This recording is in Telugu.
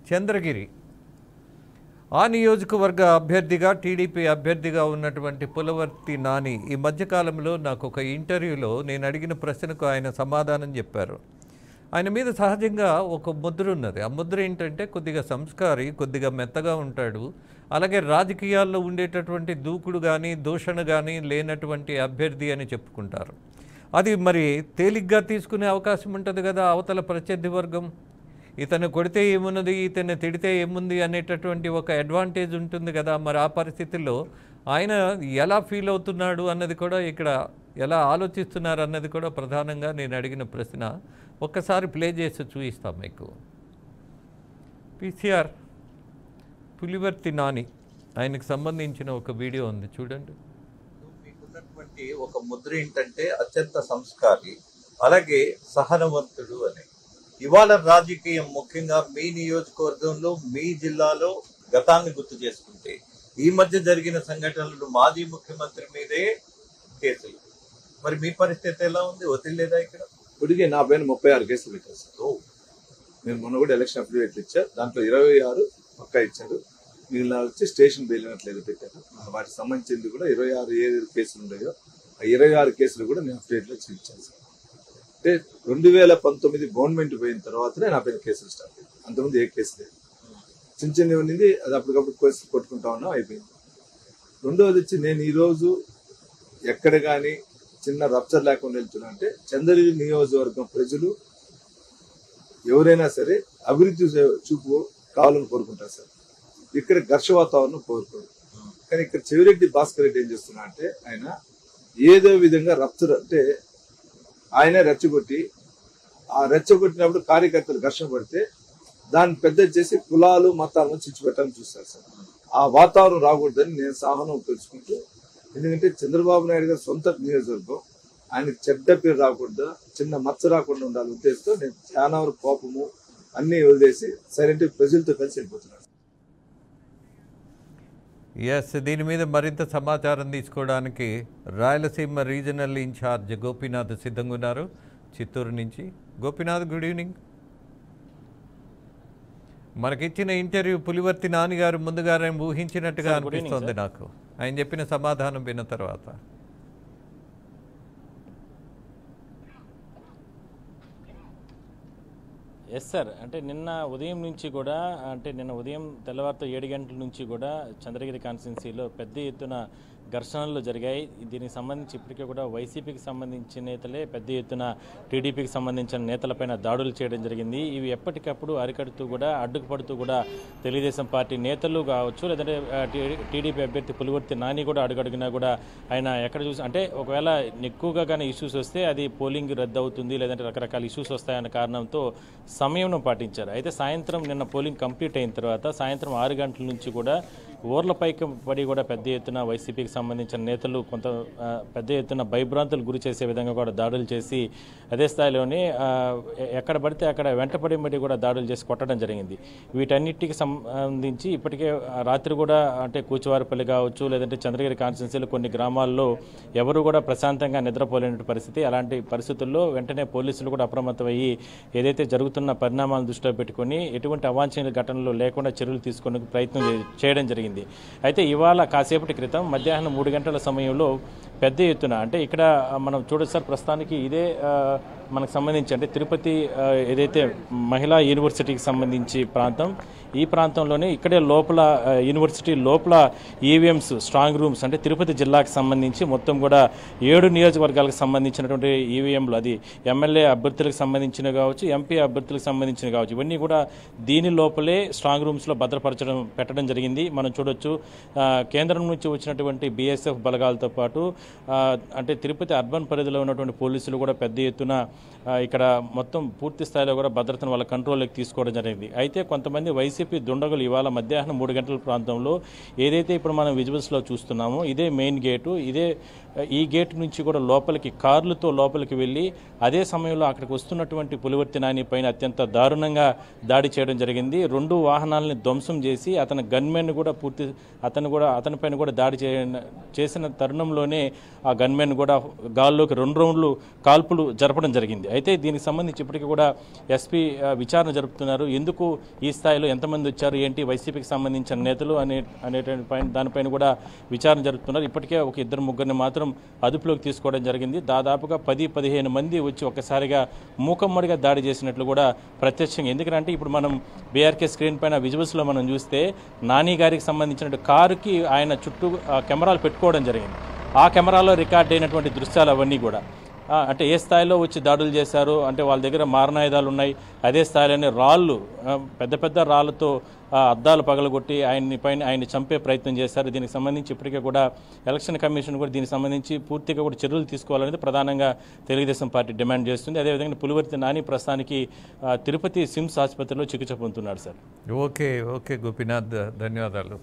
చంద్రగిరి ఆ నియోజకవర్గ అభ్యర్థిగా టీడీపీ అభ్యర్థిగా ఉన్నటువంటి పులవర్తి నాని ఈ మధ్యకాలంలో నాకు ఒక ఇంటర్వ్యూలో నేను అడిగిన ప్రశ్నకు ఆయన సమాధానం చెప్పారు. ఆయన మీద సహజంగా ఒక ముద్ర ఉన్నది. ఆ ముద్ర ఏంటంటే కొద్దిగా సంస్కారి, కొద్దిగా మెత్తగా ఉంటాడు. అలాగే రాజకీయాల్లో ఉండేటటువంటి దూకుడు కానీ దూషణ కానీ లేనటువంటి అభ్యర్థి అని చెప్పుకుంటారు. అది మరి తేలిగ్గా తీసుకునే అవకాశం ఉంటుంది కదా అవతల ప్రత్యర్థి వర్గం. ఇతను కొడితే ఏమున్నది, ఇతను తిడితే ఏముంది అనేటటువంటి ఒక అడ్వాంటేజ్ ఉంటుంది కదా. మరి ఆ పరిస్థితుల్లో ఆయన ఎలా ఫీల్ అవుతున్నాడు అన్నది కూడా, ఇక్కడ ఎలా ఆలోచిస్తున్నారు అన్నది కూడా ప్రధానంగా నేను అడిగిన ప్రశ్న. ఒక్కసారి ప్లే చేసి చూపిస్తాం మీకు. పిసిఆర్ పులివర్తి నాని ఆయనకు సంబంధించిన ఒక వీడియో ఉంది, చూడండి. మీకున్నటువంటి ఒక ముద్ర ఏంటంటే అత్యంత సంస్కారి, అలాగే సహనవంతుడు అని. ఇవాళ రాజకీయం ముఖ్యంగా మీ నియోజకవర్గంలో, మీ జిల్లాలో గతాన్ని గుర్తు చేసుకుంటే ఈ మధ్య జరిగిన సంఘటనలు మాజీ ముఖ్యమంత్రి మీదే కేసులు. మరి మీ పరిస్థితి ఎలా ఉంది? ఒత్తిడి లేదా ఇక్కడ? ఇప్పటికే నా పైన 36 కేసులు పెట్టారు సార్. నేను మొన్న కూడా ఎలక్షన్ అఫిడవిట్లు ఇచ్చారు, దాంట్లో 26 పక్కా ఇచ్చారు, మిగిలిన వచ్చి స్టేషన్ బెయిల్ అట్లేదు పెట్టారు. వాటికి సంబంధించింది కూడా 26 ఏ కేసులు ఉన్నాయో ఆ 26 కేసులు కూడా నేను అఫిడవిట్లో ఇచ్చాను సార్. అంటే 2019 గవర్నమెంట్ పోయిన తర్వాతనే నా పైన కేసులు స్టార్ట్ అయ్యింది. అంతకుముందు ఏ కేసు లేదు. చిన్న చిన్న ఉన్నది, అది అప్పటికప్పుడు కేసులు కొట్టుకుంటా ఉన్నాం, అయిపోయింది. రెండవది వచ్చి నేను ఈరోజు ఎక్కడ కానీ చిన్న రప్చర్ లేకుండా వెళ్తున్నా అంటే చంద్రగిరి నియోజకవర్గం ప్రజలు ఎవరైనా సరే అభివృద్ధి చూపు కావాలని కోరుకుంటారు సార్. ఇక్కడ ఘర్ష వాతావరణం కోరుకోరు. కానీ ఇక్కడ చెవిరెడ్డి భాస్కర్ రెడ్డి ఏం చేస్తున్నా అంటే ఆయన ఏదో విధంగా రప్చర్ అంటే ఆయనే రెచ్చగొట్టి, ఆ రెచ్చగొట్టినప్పుడు కార్యకర్తలు ఘర్షణ పడితే దాన్ని పెద్ద చేసి కులాలు మతాలను చిచ్చుపెట్టాలని చూస్తారు సార్. ఆ వాతావరణం రాకూడదని నేను సహనం తెలుసుకుంటూ, ఎందుకంటే చంద్రబాబు నాయుడు గారి సొంత నియోజకవర్గం, ఆయనకి చెడ్డ పేరు రాకూడదు, చిన్న మచ్చ రాకుండా ఉండాలి ఉద్దేశంతో నేను చాలా వరకు కోపము అన్ని వదిలేసి సైలెంట్ ప్రజలతో కలిసి వెళ్ళిపోతున్నాను. ఎస్, దీని మీద మరింత సమాచారం తీసుకోవడానికి రాయలసీమ రీజనల్ ఇన్ఛార్జ్ గోపీనాథ్ సిద్ధంగా ఉన్నారు చిత్తూరు నుంచి. Gopinath, good evening. మనకిచ్చిన ఇంటర్వ్యూ పులివర్తి నాని గారు ముందుగానే ఊహించినట్టుగా అనిపిస్తోంది నాకు, ఆయన చెప్పిన సమాధానం విన్న తర్వాత. ఎస్ సార్, అంటే నిన్న ఉదయం నుంచి కూడా, అంటే నిన్న ఉదయం తెల్లవారితో 7 గంటల నుంచి కూడా చంద్రగిరి కాన్స్టిట్యున్సీలో పెద్ద ఎత్తున ఘర్షణలు జరిగాయి. దీనికి సంబంధించి ఇప్పటికే కూడా వైసీపీకి సంబంధించిన నేతలే పెద్ద ఎత్తున టీడీపీకి సంబంధించిన నేతలపైన దాడులు చేయడం జరిగింది. ఇవి ఎప్పటికప్పుడు అరికడుతూ కూడా, అడ్డుకుపడుతూ కూడా తెలుగుదేశం పార్టీ నేతలు కావచ్చు, లేదంటే టీడీపీ అభ్యర్థి పులివర్తి నాని కూడా అడుగడుగునా కూడా ఆయన ఎక్కడ చూసి, అంటే ఒకవేళ ఎక్కువగా కానీ ఇష్యూస్ వస్తే అది పోలింగ్ రద్దు అవుతుంది, లేదంటే రకరకాల ఇష్యూస్ వస్తాయన్న కారణంతో సమయంను పాటించారు. అయితే సాయంత్రం నిన్న పోలింగ్ కంప్లీట్ అయిన తర్వాత సాయంత్రం 6 గంటల నుంచి కూడా ఓర్లపైకి పడి కూడా పెద్ద ఎత్తున వైసీపీకి సంబంధించిన నేతలు కొంత పెద్ద ఎత్తున భయభ్రాంతులు గురి చేసే విధంగా కూడా దాడులు చేసి, అదే స్థాయిలోనే ఎక్కడ పడితే అక్కడ వెంటపడి కూడా దాడులు చేసి కొట్టడం జరిగింది. వీటన్నిటికి సంబంధించి ఇప్పటికే రాత్రి కూడా, అంటే కూచివారిపల్లి కావచ్చు, లేదంటే చంద్రగిరి కాన్స్టిట్యున్సీలో కొన్ని గ్రామాల్లో ఎవరు కూడా ప్రశాంతంగా నిద్రపోలేని పరిస్థితి. అలాంటి పరిస్థితుల్లో వెంటనే పోలీసులు కూడా అప్రమత్తమయ్యి ఏదైతే జరుగుతున్న పరిణామాలను దృష్టిలో పెట్టుకుని ఎటువంటి అవాంఛనీయ ఘటనలు లేకుండా చర్యలు తీసుకునే ప్రయత్నం చేయడం జరిగింది. అయితే ఇవాళ కాసేపటి క్రితం మధ్యాహ్నం 3 గంటల సమయంలో పెద్ద ఎత్తున, అంటే ఇక్కడ మనం చూడొచ్చు సార్, ప్రస్తుతానికి ఇదే మనకు సంబంధించి, అంటే తిరుపతి ఏదైతే మహిళా యూనివర్సిటీకి సంబంధించి ప్రాంతం, ఈ ప్రాంతంలోనే ఇక్కడే లోపల యూనివర్సిటీ లోపల ఈవీఎంస్ స్ట్రాంగ్ రూమ్స్, అంటే తిరుపతి జిల్లాకు సంబంధించి మొత్తం కూడా 7 నియోజకవర్గాలకు సంబంధించినటువంటి ఈవీఎంలు, అది ఎమ్మెల్యే అభ్యర్థులకు సంబంధించిన కావచ్చు, ఎంపీ అభ్యర్థులకు సంబంధించిన కావచ్చు, ఇవన్నీ కూడా దీని లోపలే స్ట్రాంగ్ రూమ్స్లో పెట్టడం జరిగింది. మనం చూడొచ్చు, కేంద్రం నుంచి వచ్చినటువంటి బీఎస్ఎఫ్ బలగాలతో పాటు అంటే తిరుపతి అర్బన్ పరిధిలో ఉన్నటువంటి పోలీసులు కూడా పెద్ద ఎత్తున ఇక్కడ మొత్తం పూర్తి స్థాయిలో కూడా భద్రతను వాళ్ళ కంట్రోల్లోకి తీసుకోవడం జరిగింది. అయితే కొంతమంది వైసీపీ దుండగులు ఇవాళ మధ్యాహ్నం 3 గంటల ప్రాంతంలో ఏదైతే ఇప్పుడు మనం విజువల్స్లో చూస్తున్నామో ఇదే మెయిన్ గేటు, ఇదే ఈ గేట్ నుంచి కూడా లోపలికి కార్లతో లోపలికి వెళ్ళి అదే సమయంలో అక్కడికి వస్తున్నటువంటి పులివర్తి నాని పైన అత్యంత దారుణంగా దాడి చేయడం జరిగింది. 2 వాహనాలని ధ్వంసం చేసి అతని గన్మెన్ కూడా అతనిపైన కూడా దాడి చేసిన తరుణంలోనే ఆ గన్మెన్ కూడా గాల్లోకి 2 రౌండ్లు కాల్పులు జరపడం జరిగింది. అయితే దీనికి సంబంధించి ఇప్పటికీ కూడా ఎస్పీ విచారణ జరుపుతున్నారు. ఎందుకు ఈ స్థాయిలో ఎంతమంది వచ్చారు, ఏంటి, వైసీపీకి సంబంధించిన నేతలు అనేటువంటి దానిపైన కూడా విచారణ జరుపుతున్నారు. ఇప్పటికే ఒక 2-3 మాత్రం అదుపులోకి తీసుకోవడం జరిగింది. దాదాపుగా 10-15 మంది వచ్చి ఒక్కసారిగా మూకమ్మడిగా దాడి చేసినట్లు కూడా ప్రత్యక్షంగా, ఎందుకంటే ఇప్పుడు మనం బీఆర్కే స్క్రీన్ పైన విజువల్స్లో మనం చూస్తే నాని గారికి సంబంధించిన కారుకి ఆయన చుట్టూ కెమెరాలు పెట్టుకోవడం జరిగింది. ఆ కెమెరాలో రికార్డ్ అయినటువంటి దృశ్యాలు అవన్నీ కూడా అంటే ఏ స్థాయిలో వచ్చి దాడులు చేశారు అంటే వాళ్ళ దగ్గర మారణాయుధాలు ఉన్నాయి. అదే స్థాయిలోనే రాళ్ళు, పెద్ద పెద్ద రాళ్ళతో అద్దాలు పగలగొట్టి ఆయన్ని చంపే ప్రయత్నం చేశారు. దీనికి సంబంధించి ఇప్పటికే కూడా ఎలక్షన్ కమిషన్ కూడా దీనికి సంబంధించి పూర్తిగా కూడా చర్యలు తీసుకోవాలనేది ప్రధానంగా తెలుగుదేశం పార్టీ డిమాండ్ చేస్తుంది. అదేవిధంగా పులివర్తి నాని ప్రస్తుతానికి తిరుపతి సిమ్స్ ఆసుపత్రిలో చికిత్స పొందుతున్నాడు సార్. ఓకే గోపీనాథ్, ధన్యవాదాలు.